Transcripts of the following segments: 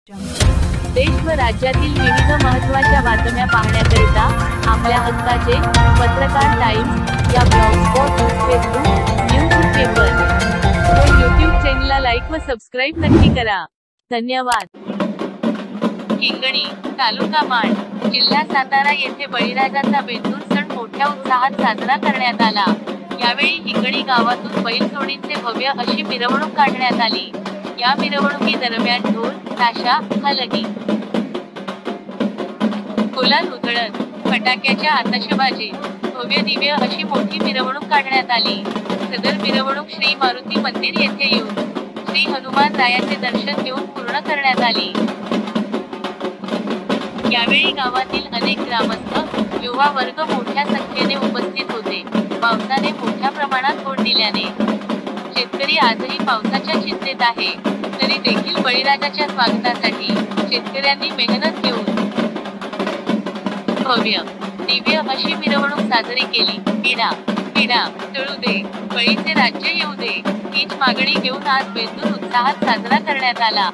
देश व राज्यातील विविध महत्त्वाच्या बातम्या पाहण्याकरिता आपल्या हक्काचे पत्रकार टाइम्स या ब्लॉगस्पॉट, फेसबुक, न्यूज पेपर व यूट्यूब चॅनलला लाईक व सबस्क्राईब नक्की करा. धन्यवाद. हिंगणी तालुका माण जिल्हा सातारा येथे बळीराजाचा बेंदूर सण मोठ्या उत्साहात साजरा करण्यात आला. यावेळी हिंगणी गावातून बैलजोडींचे भव्य अशी मिरवणूक काढण्यात आली. या मिरवणुकीदरम्यान ढोल, ताशा, हलगी, गुलाल उधळत, फटाक्याच्या आतषबाजीत भव्य दिव्य अशी मोठी मिरवणूक काढण्यात आली. सदर मिरवणूक श्री मारुती मंदिर येथे येऊन श्री हनुमान रायाचे दर्शन घेऊन पूर्ण करण्यात आली. यावेळी गावातील अनेक ग्रामस्थ, युवा वर्ग मोठ्या संख्येने उपस्थित होते. पावसाने मोठ्या प्रमाणात ओढ दिल्याने शेतकरी आजही पावसाच्या चिंतेत आहे. तरी देखील बळीराजाच्या स्वागतासाठी शेतकऱ्यांनी मेहनत घेऊन भव्य दिव्य अशी मिरवणूक साजरी केली. पिढा पिढा टळू दे, बळीचे राज्य येऊ दे, हीच मागणी घेऊन आज बेंदूर उत्साहात साजरा करण्यात आला.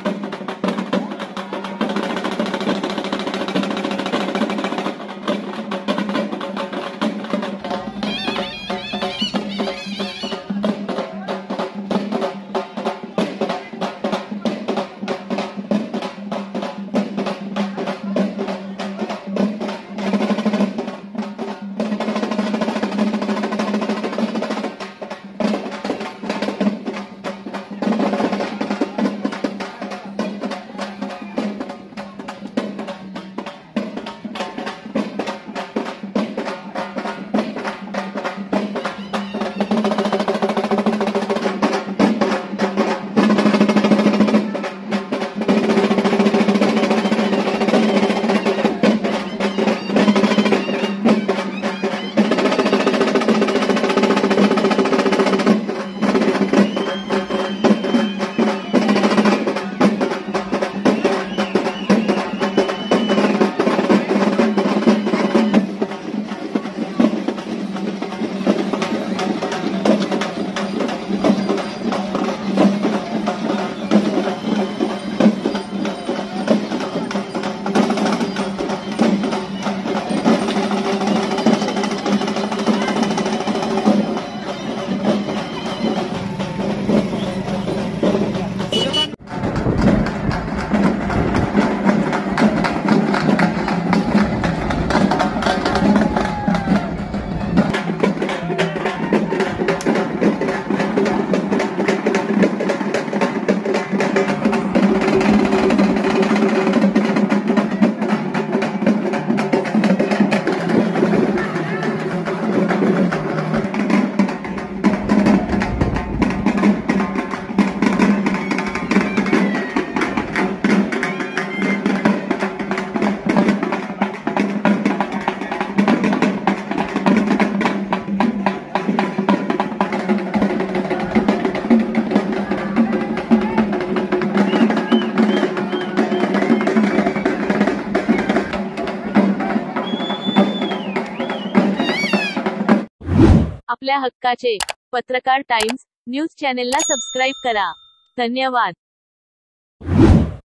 आपल्या हक्काचे पत्रकार टाइम्स न्यूज चॅनेलला सबस्क्राईब करा. धन्यवाद.